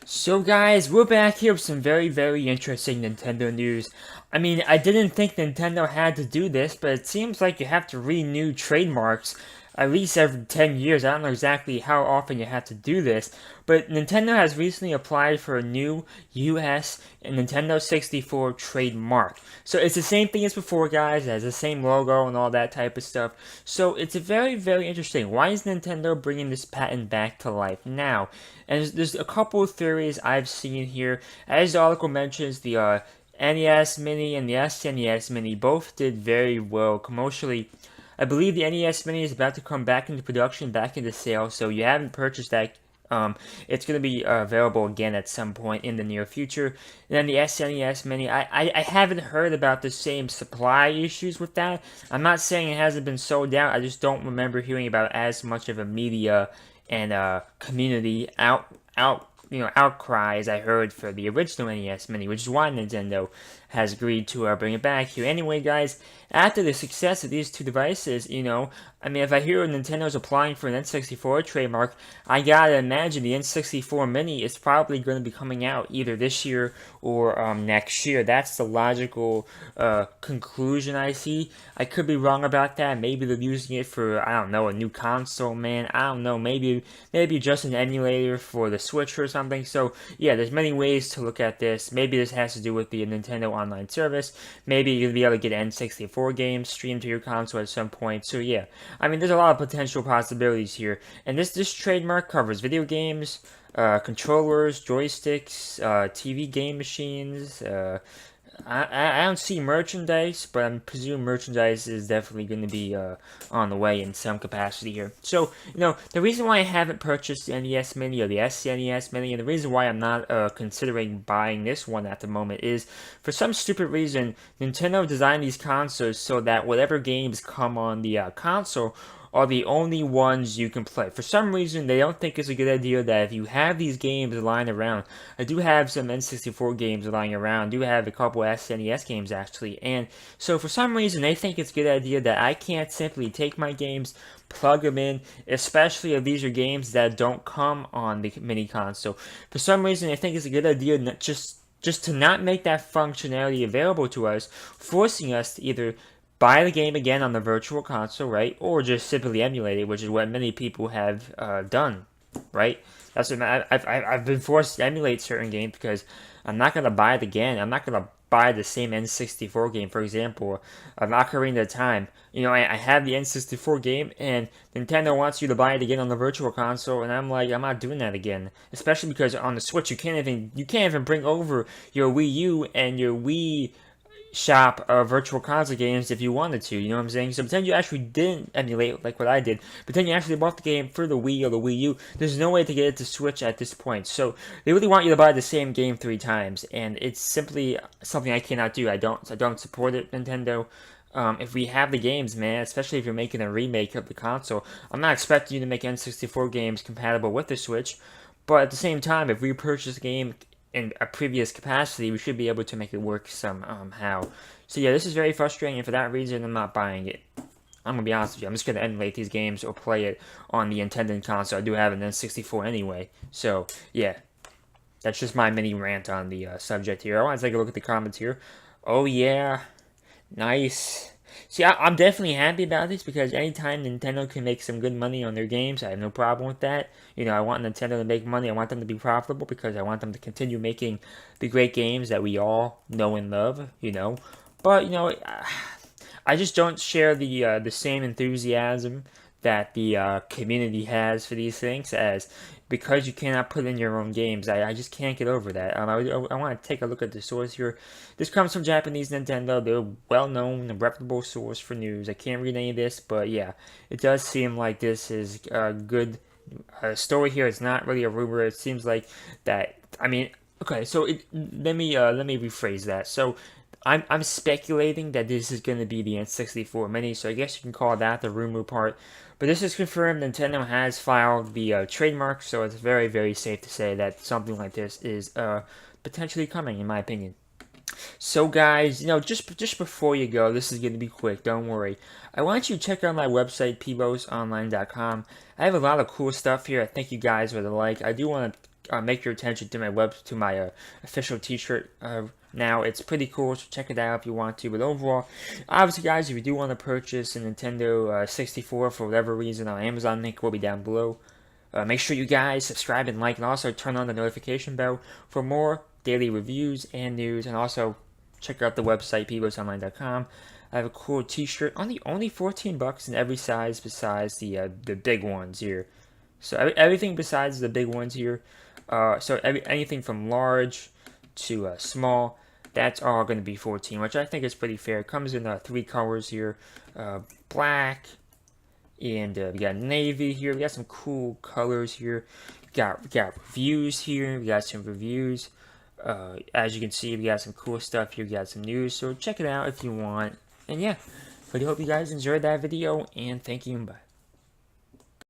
So guys, we're back here with some very interesting Nintendo news. I mean, I didn't think Nintendo had to do this, but it seems like you have to renew trademarks at least every 10 years. I don't know exactly how often you have to do this, but Nintendo has recently applied for a new US Nintendo 64 trademark. So it's the same thing as before, guys. It has the same logo and all that type of stuff. So it's a very interesting. Why is Nintendo bringing this patent back to life now? And there's a couple of theories I've seen here. As the article mentions, the NES Mini and the SNES Mini both did very well commercially. I believe the NES Mini is about to come back into production, back into sale, so you haven't purchased that. It's going to be available again at some point in the near future. And then the SNES Mini, I haven't heard about the same supply issues with that. I'm not saying it hasn't been sold out, I just don't remember hearing about as much of a media and community outcry as I heard for the original NES Mini, which is why Nintendo has agreed to bring it back here. Anyway, guys, after the success of these two devices, I mean, if I hear Nintendo's applying for an N64 trademark, I gotta imagine the N64 Mini is probably going to be coming out either this year or next year. That's the logical conclusion I see. I could be wrong about that. Maybe they're using it for, I don't know, a new console, man. I don't know. Maybe just an emulator for the Switch or something. So yeah, there's many ways to look at this. Maybe this has to do with the Nintendo Online service. Maybe you'll be able to get N64 games streamed to your console at some point. So yeah, I mean, there's a lot of potential possibilities here. And this trademark covers video games, controllers, joysticks, TV game machines. I don't see merchandise, but I presume merchandise is definitely going to be on the way in some capacity here. So, the reason why I haven't purchased the NES Mini or the SNES Mini, and the reason why I'm not considering buying this one at the moment is, for some stupid reason, Nintendo designed these consoles so that whatever games come on the console are the only ones you can play. For some reason, they don't think it's a good idea that if you have these games lying around, I do have some N64 games lying around, I do have a couple SNES games actually, and so for some reason they think it's a good idea that I can't simply take my games, plug them in, especially if these are games that don't come on the mini console. For some reason, they think it's a good idea not just to not make that functionality available to us, forcing us to either buy the game again on the virtual console, right? Or just simply emulate it, which is what many people have done, right? That's what I've been forced to emulate certain games because I'm not gonna buy it again. I'm not gonna buy the same N64 game, for example, Ocarina of Time. I have the N64 game, and Nintendo wants you to buy it again on the virtual console, and I'm like, I'm not doing that again. Especially because on the Switch, you can't even bring over your Wii U and your Wii shop virtual console games if you wanted to, you know what I'm saying? So pretend you actually didn't emulate like what I did, pretend you actually bought the game for the Wii or the Wii U, there's no way to get it to Switch at this point. So they really want you to buy the same game 3 times, and it's simply something I cannot do. I don't support it, Nintendo. If we have the games, man, especially if you're making a remake of the console, I'm not expecting you to make N64 games compatible with the Switch, but at the same time, if we purchase a game in a previous capacity, we should be able to make it work somehow. So yeah, this is very frustrating, and for that reason, I'm not buying it. I'm gonna be honest with you. I'm just gonna emulate these games or play it on the intended console. I do have an N64 anyway. So yeah, that's just my mini rant on the subject here. I want to take a look at the comments here. Oh yeah, nice. See, I'm definitely happy about this because anytime Nintendo can make some good money on their games, I have no problem with that. I want Nintendo to make money. I want them to be profitable because I want them to continue making the great games that we all know and love. But, I just don't share the same enthusiasm that the community has for these things as because you cannot put in your own games. I just can't get over that. I want to take a look at the source here. This comes from Japanese Nintendo. They're well-known, a reputable source for news. I can't read any of this, but yeah, it does seem like this is a good story here. It's not really a rumor. It seems like that. I mean, okay. So let me rephrase that. So I'm speculating that this is going to be the N64 Mini, so I guess you can call that the rumor part. But this is confirmed. Nintendo has filed the trademark, so it's very safe to say that something like this is potentially coming, in my opinion. So guys, just before you go, this is going to be quick, don't worry. I want you to check out my website, pbosonline.com. I have a lot of cool stuff here I think you guys would like. I do want to make your attention to my official T-shirt. Now it's pretty cool, so check it out if you want to. But overall, obviously, guys, if you do want to purchase a Nintendo 64 for whatever reason, our Amazon link will be down below. Make sure you guys subscribe and like, and also turn on the notification bell for more daily reviews and news. And also check out the website pbosonline.com. I have a cool T-shirt, only 14 bucks in every size besides the big ones here. So everything besides the big ones here. Anything from large to small, that's all going to be 14, which I think is pretty fair. It comes in 3 colors here, black, and we got navy here. We got some cool colors here. We got reviews here. We got some reviews. As you can see, we got some cool stuff here. We got some news. So check it out if you want. And yeah, really hope you guys enjoyed that video. And thank you and bye.